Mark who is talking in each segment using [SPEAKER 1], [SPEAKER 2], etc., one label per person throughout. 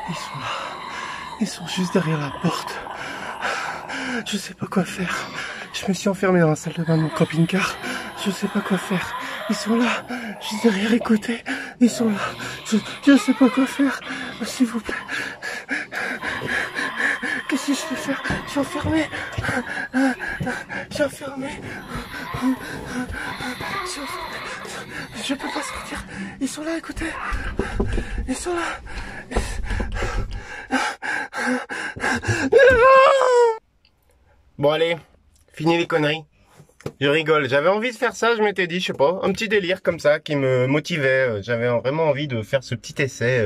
[SPEAKER 1] Ils sont là. Ils sont juste derrière la porte. Je sais pas quoi faire. Je me suis enfermé dans la salle de bain de mon camping-car. Je sais pas quoi faire. Ils sont là. Juste derrière, écoutez. Ils sont là. Je sais pas quoi faire. S'il vous plaît. Qu'est-ce que je peux faire? Je suis enfermé. Je suis enfermé. Je suis enfermé. Je peux pas sortir. Ils sont là, écoutez. Ils sont là. Bon allez, fini les conneries. Je rigole, j'avais envie de faire ça, je m'étais dit, je sais pas, un petit délire comme ça qui me motivait. J'avais vraiment envie de faire ce petit essai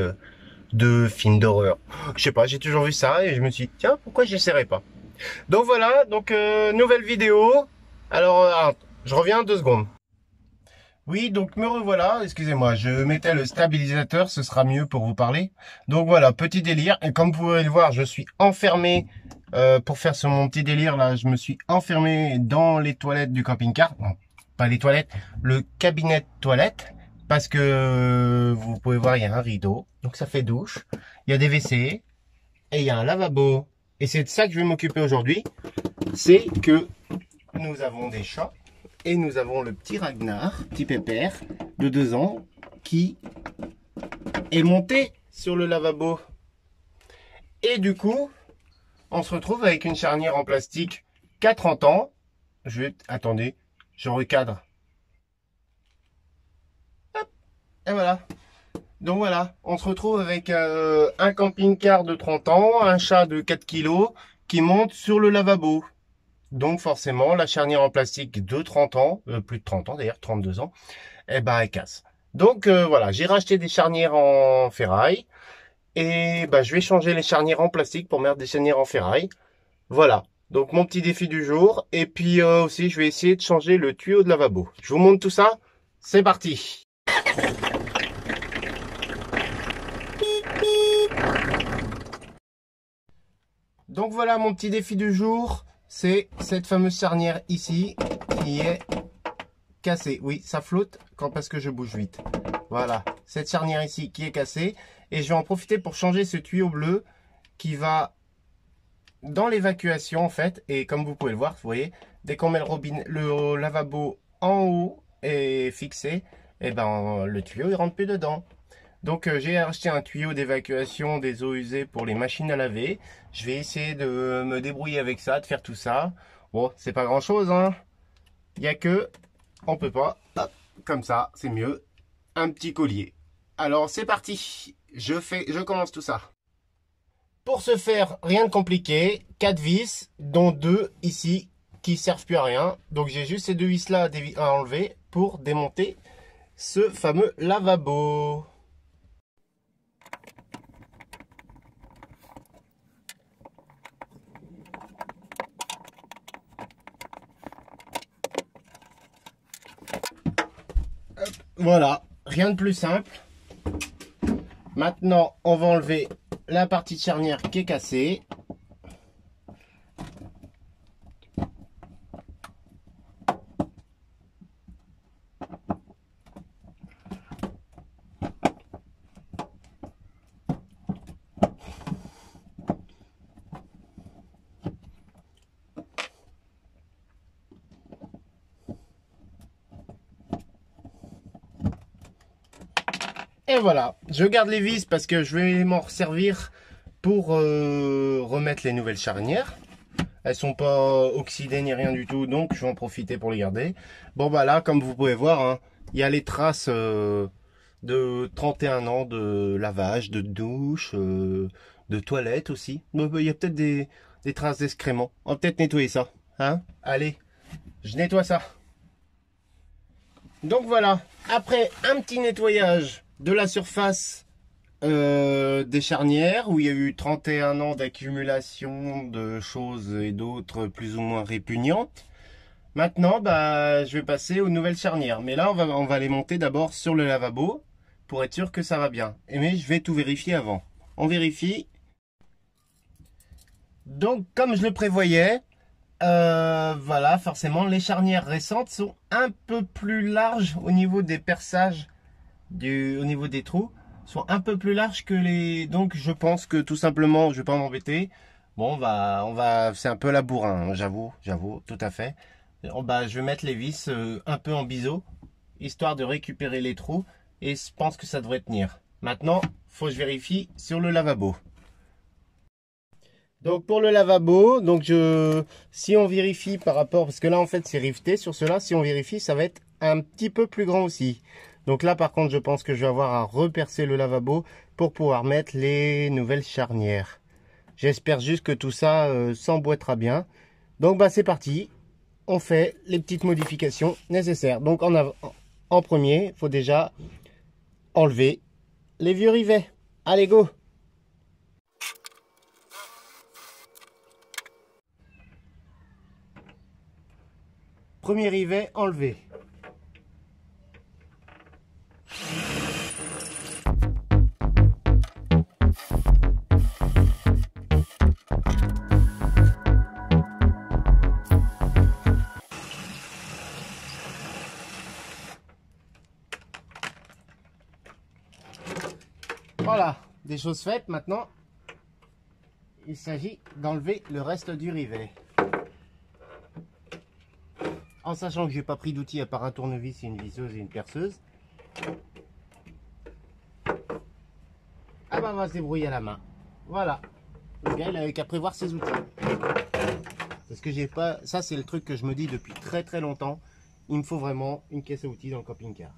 [SPEAKER 1] de film d'horreur. Je sais pas, j'ai toujours vu ça et je me suis dit, tiens, pourquoi j'essaierais pas? Donc voilà, donc nouvelle vidéo. Alors, je reviens 2 secondes. Oui, donc me revoilà, excusez-moi, je mettais le stabilisateur, ce sera mieux pour vous parler. Donc voilà, petit délire, et comme vous pouvez le voir, je suis enfermé, pour faire mon petit délire là, je me suis enfermé dans les toilettes du camping-car. Non, pas les toilettes, le cabinet de toilette, parce que vous pouvez voir, il y a un rideau, donc ça fait douche, il y a des WC, et il y a un lavabo. Et c'est de ça que je vais m'occuper aujourd'hui, c'est que nous avons des chats. Et nous avons le petit Ragnar, petit pépère de 2 ans, qui est monté sur le lavabo. Et du coup, on se retrouve avec une charnière en plastique qu'à 30 ans. Attendez, je recadre. Hop, et voilà. Donc voilà, on se retrouve avec un camping-car de 30 ans, un chat de 4 kilos qui monte sur le lavabo. Donc forcément, la charnière en plastique de 30 ans, plus de 30 ans d'ailleurs, 32 ans, eh ben elle casse. Donc voilà, j'ai racheté des charnières en ferraille et je vais changer les charnières en plastique pour mettre des charnières en ferraille. Voilà, donc mon petit défi du jour. Et puis aussi, je vais essayer de changer le tuyau de lavabo. Je vous montre tout ça, c'est parti. Donc voilà mon petit défi du jour. C'est cette fameuse charnière ici qui est cassée. Oui, ça flotte parce que je bouge vite. Voilà, cette charnière ici qui est cassée. Et je vais en profiter pour changer ce tuyau bleu qui va dans l'évacuation en fait. Et comme vous pouvez le voir, vous voyez, dès qu'on met le lavabo en haut et fixé, et ben le tuyau il rentre plus dedans. Donc j'ai acheté un tuyau d'évacuation des eaux usées pour les machines à laver. Je vais essayer de me débrouiller avec ça, de faire tout ça. Bon, c'est pas grand chose, hein. Il n'y a que, on peut pas, hop, comme ça, c'est mieux, un petit collier. Alors c'est parti, je commence tout ça. Pour ce faire, rien de compliqué, 4 vis, dont 2 ici, qui servent plus à rien. Donc j'ai juste ces 2 vis là à enlever pour démonter ce fameux lavabo. Voilà, rien de plus simple. Maintenant, on va enlever la partie charnière qui est cassée. Et voilà, je garde les vis parce que je vais m'en servir pour remettre les nouvelles charnières. Elles sont pas oxydées ni rien du tout, donc je vais en profiter pour les garder. Bon bah là, comme vous pouvez voir, hein, il y a les traces de 31 ans de lavage, de douche, de toilette aussi. Il y a peut-être des traces d'excréments. On va peut-être nettoyer ça. Hein? Allez, je nettoie ça. Donc voilà, après un petit nettoyage de la surface des charnières où il y a eu 31 ans d'accumulation de choses et d'autres plus ou moins répugnantes. Maintenant, je vais passer aux nouvelles charnières. Mais là, on va les monter d'abord sur le lavabo pour être sûr que ça va bien. Mais je vais tout vérifier avant. On vérifie. Donc, comme je le prévoyais, voilà, forcément, les charnières récentes sont un peu plus larges au niveau des perçages, au niveau des trous. sont un peu plus larges que les... Donc je pense que tout simplement, je vais pas m'embêter. Bon, c'est un peu labourin, hein, j'avoue, tout à fait. Je vais mettre les vis un peu en biseau, histoire de récupérer les trous. Et je pense que ça devrait tenir. Maintenant, faut que je vérifie sur le lavabo. Donc pour le lavabo, si on vérifie par rapport, parce que là en fait c'est riveté sur cela, si on vérifie ça va être un petit peu plus grand aussi. Donc là par contre je pense que je vais avoir à repercer le lavabo pour pouvoir mettre les nouvelles charnières. J'espère juste que tout ça s'emboîtera bien. Donc c'est parti, on fait les petites modifications nécessaires. Donc en premier, il faut déjà enlever les vieux rivets. Allez go! Premier rivet enlevé. Voilà, des choses faites. Maintenant, il s'agit d'enlever le reste du rivet. En sachant que j'ai pas pris d'outils à part un tournevis, une visseuse et une perceuse. On va se débrouiller à la main. Voilà. Le gars, il avait qu'à prévoir ses outils. Parce que j'ai pas... Ça, c'est le truc que je me dis depuis très très longtemps. Il me faut vraiment une caisse à outils dans le camping-car.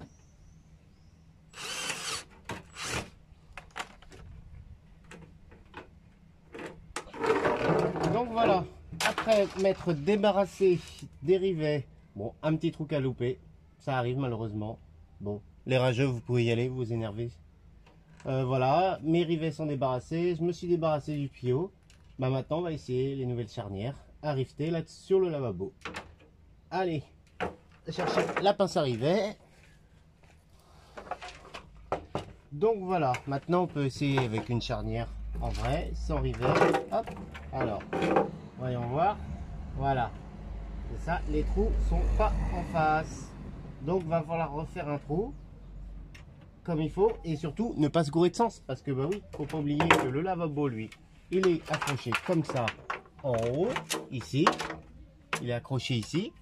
[SPEAKER 1] Donc voilà. Après m'être débarrassé des rivets, bon, un petit trou à louper, ça arrive malheureusement. Bon, les rageux, vous pouvez y aller, vous énerver. Voilà, mes rivets sont débarrassés, je me suis débarrassé du tuyau. Maintenant, on va essayer les nouvelles charnières à riveter là sur le lavabo. Allez, chercher la pince à rivet. Donc voilà, maintenant on peut essayer avec une charnière en vrai, sans rivet. Hop, alors, voyons voir. Voilà, c'est ça, les trous sont pas en face. Donc va falloir refaire un trou comme il faut et surtout ne pas se gourer de sens parce que oui, faut pas oublier que le lavabo lui, il est accroché comme ça en haut, ici, il est accroché ici.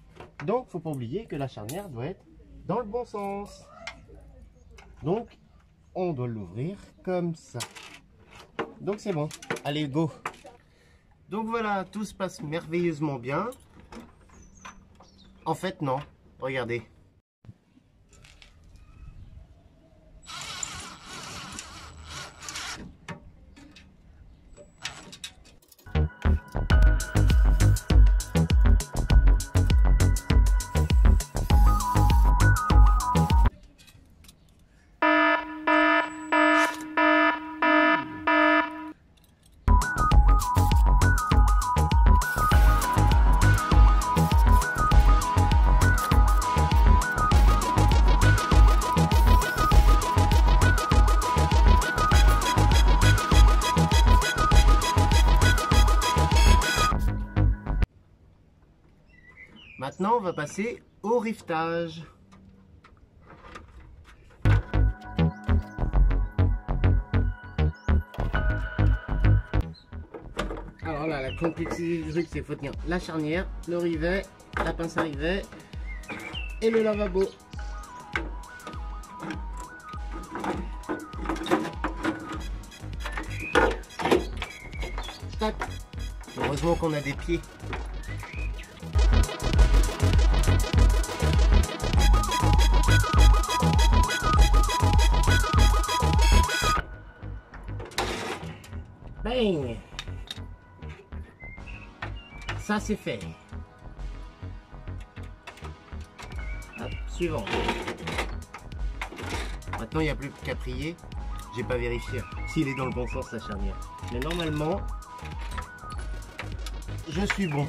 [SPEAKER 1] Donc faut pas oublier que la charnière doit être dans le bon sens. Donc on doit l'ouvrir comme ça. Donc c'est bon, allez go. Donc voilà, tout se passe merveilleusement bien. En fait non, regardez. Maintenant, on va passer au rivetage. Alors là, la complexité du truc, c'est qu'il faut tenir la charnière, le rivet, la pince à rivet et le lavabo. Tac. Heureusement qu'on a des pieds. Bang! Ça c'est fait. Hop, suivant. Maintenant il n'y a plus qu'à prier. J'ai pas vérifié s'il est dans le bon sens la charnière. Mais normalement, je suis bon.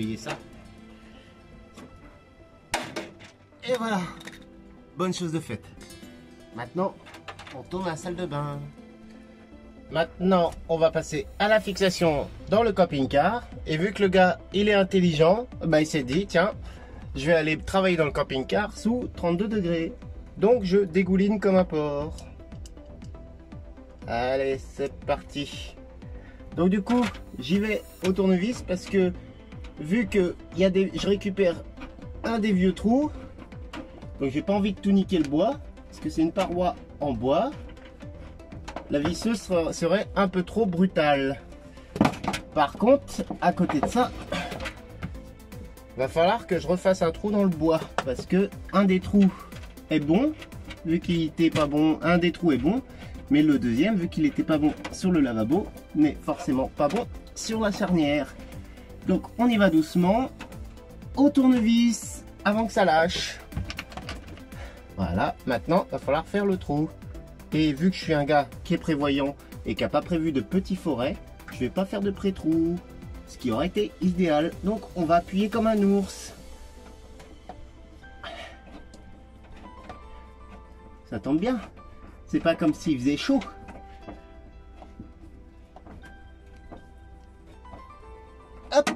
[SPEAKER 1] oublié ça. Et voilà, bonne chose de faite. Maintenant, on tourne à la salle de bain. Maintenant, on va passer à la fixation dans le camping-car. Et vu que le gars, il est intelligent, bah, il s'est dit, tiens, je vais aller travailler dans le camping-car sous 32 degrés. Donc, je dégouline comme un porc. Allez, c'est parti. Donc, du coup, j'y vais au tournevis parce que vu que je récupère un des vieux trous, donc j'ai pas envie de tout niquer le bois parce que c'est une paroi en bois. La visseuse serait un peu trop brutale. Par contre, à côté de ça, va falloir que je refasse un trou dans le bois parce que un des trous est bon, vu qu'il était pas bon, un des trous est bon, mais le deuxième, vu qu'il était pas bon sur le lavabo, n'est forcément pas bon sur la charnière. Donc on y va doucement, au tournevis, avant que ça lâche. Voilà, maintenant, va falloir faire le trou. Et vu que je suis un gars qui est prévoyant et qui n'a pas prévu de petits forêts, je vais pas faire de pré-trou, ce qui aurait été idéal. Donc on va appuyer comme un ours. Ça tombe bien, c'est pas comme s'il faisait chaud. Hop,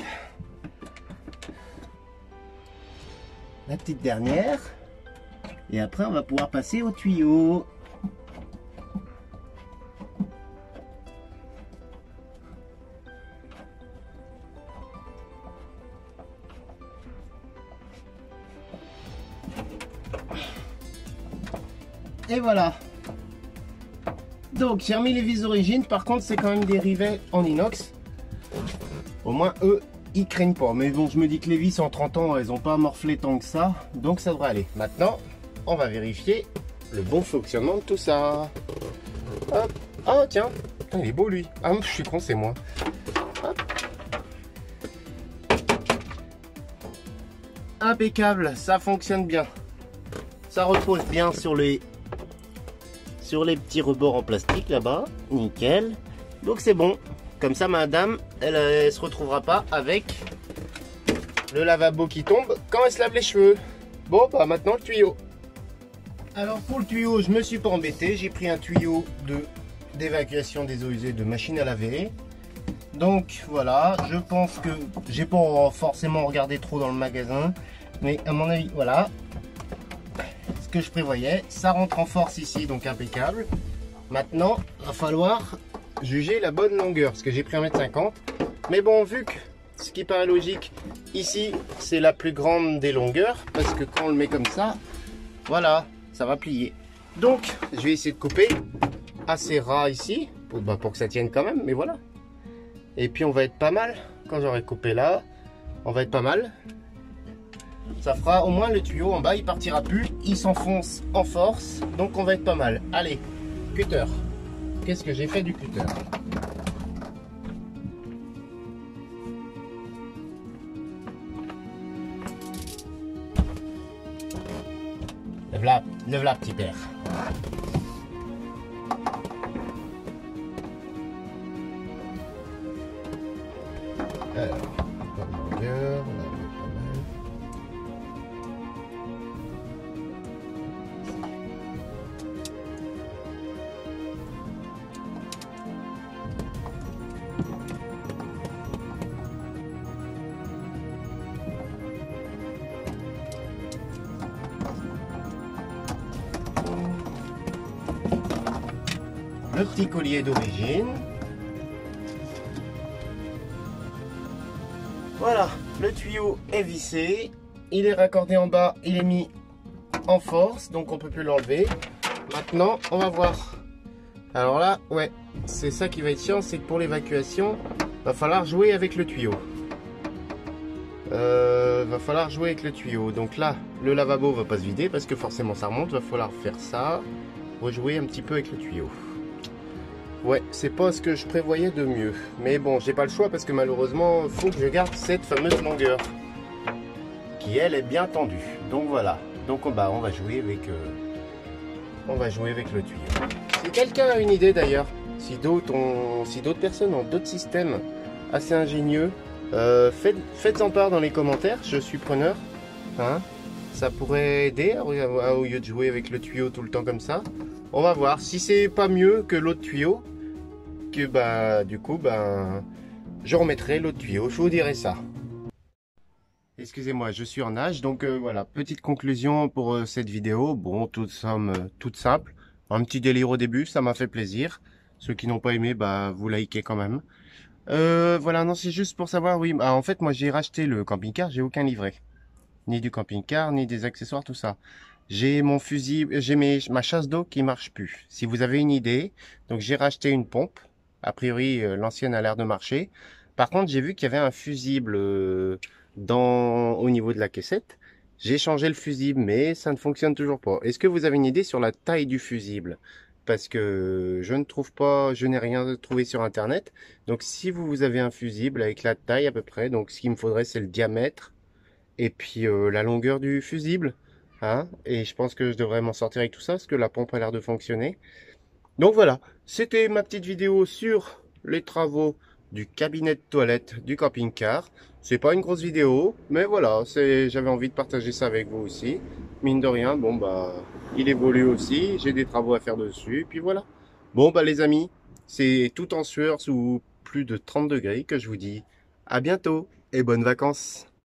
[SPEAKER 1] la petite dernière. Et après on va pouvoir passer au tuyau. Et voilà. Donc j'ai remis les vis d'origine. Par contre c'est quand même des rivets en inox. Au moins eux ils craignent pas. Mais bon, je me dis que les vis en 30 ans elles ont pas morflé tant que ça. Donc ça devrait aller. Maintenant on va vérifier le bon fonctionnement de tout ça. Hop. Oh tiens. Putain, il est beau lui. Ah je suis con, c'est moi. Hop. Impeccable. Ça fonctionne bien. Ça repose bien sur les petits rebords en plastique là-bas, nickel. Donc c'est bon, comme ça madame, elle se retrouvera pas avec le lavabo qui tombe quand elle se lave les cheveux. Bon bah maintenant le tuyau. Alors pour le tuyau, je me suis pas embêté, j'ai pris un tuyau d'évacuation des eaux usées de machine à laver. Donc voilà, je pense que j'ai pas forcément regardé trop dans le magasin, mais à mon avis voilà. Que je prévoyais, ça rentre en force ici, donc impeccable. Maintenant va falloir juger la bonne longueur parce que j'ai pris 1,50 m, mais bon, vu que ce qui paraît logique ici c'est la plus grande des longueurs parce que quand on le met comme ça, voilà, ça va plier. Donc je vais essayer de couper assez ras ici pour que ça tienne quand même, mais voilà. Et puis on va être pas mal quand j'aurai coupé là, on va être pas mal. Ça fera au moins le tuyau en bas, il partira plus, il s'enfonce en force, donc on va être pas mal. Allez, cutter. Qu'est-ce que j'ai fait du cutter? Lève la petit père. Alors, bonne longueur, on a pas mal. Le petit collier d'origine. Voilà, le tuyau est vissé, il est raccordé en bas, il est mis en force, donc on peut plus l'enlever. Maintenant, on va voir. Alors là, ouais, c'est ça qui va être chiant, c'est que pour l'évacuation, va falloir jouer avec le tuyau. Va falloir jouer avec le tuyau. Donc là, le lavabo va pas se vider parce que forcément ça remonte, va falloir faire ça, rejouer un petit peu avec le tuyau. Ouais, c'est pas ce que je prévoyais de mieux. Mais bon, j'ai pas le choix parce que malheureusement, il faut que je garde cette fameuse longueur. Qui, elle, est bien tendue. Donc voilà. Donc on va jouer avec le tuyau. Si quelqu'un a une idée d'ailleurs, si d'autres personnes ont d'autres systèmes assez ingénieux, Faites-en part dans les commentaires, je suis preneur. Hein, ça pourrait aider au lieu de jouer avec le tuyau tout le temps comme ça. On va voir si c'est pas mieux que l'autre tuyau, que bah du coup je remettrai l'autre tuyau, je vous dirai ça. Excusez-moi, je suis en nage, donc voilà, petite conclusion pour cette vidéo. Bon, toute somme toute simple, un petit délire au début, ça m'a fait plaisir. Ceux qui n'ont pas aimé, bah vous likez quand même. Voilà, non, c'est juste pour savoir, oui, bah, en fait, moi j'ai racheté le camping-car, j'ai aucun livret. Ni du camping-car, ni des accessoires, tout ça. J'ai mon fusible, ma chasse d'eau qui marche plus. Si vous avez une idée, donc j'ai racheté une pompe. A priori, l'ancienne a l'air de marcher. Par contre, j'ai vu qu'il y avait un fusible au niveau de la caissette. J'ai changé le fusible, mais ça ne fonctionne toujours pas. Est-ce que vous avez une idée sur la taille du fusible? Parce que je ne trouve pas, je n'ai rien trouvé sur Internet. Donc, si vous avez un fusible avec la taille à peu près, donc ce qu'il me faudrait, c'est le diamètre et puis la longueur du fusible. Hein, et je pense que je devrais m'en sortir avec tout ça, parce que la pompe a l'air de fonctionner. Donc voilà, c'était ma petite vidéo sur les travaux du cabinet de toilette du camping-car. C'est pas une grosse vidéo, mais voilà, j'avais envie de partager ça avec vous aussi. Mine de rien, bon bah, il évolue aussi, j'ai des travaux à faire dessus, et puis voilà. Bon bah les amis, c'est tout en sueur sous plus de 30 degrés que je vous dis à bientôt et bonnes vacances.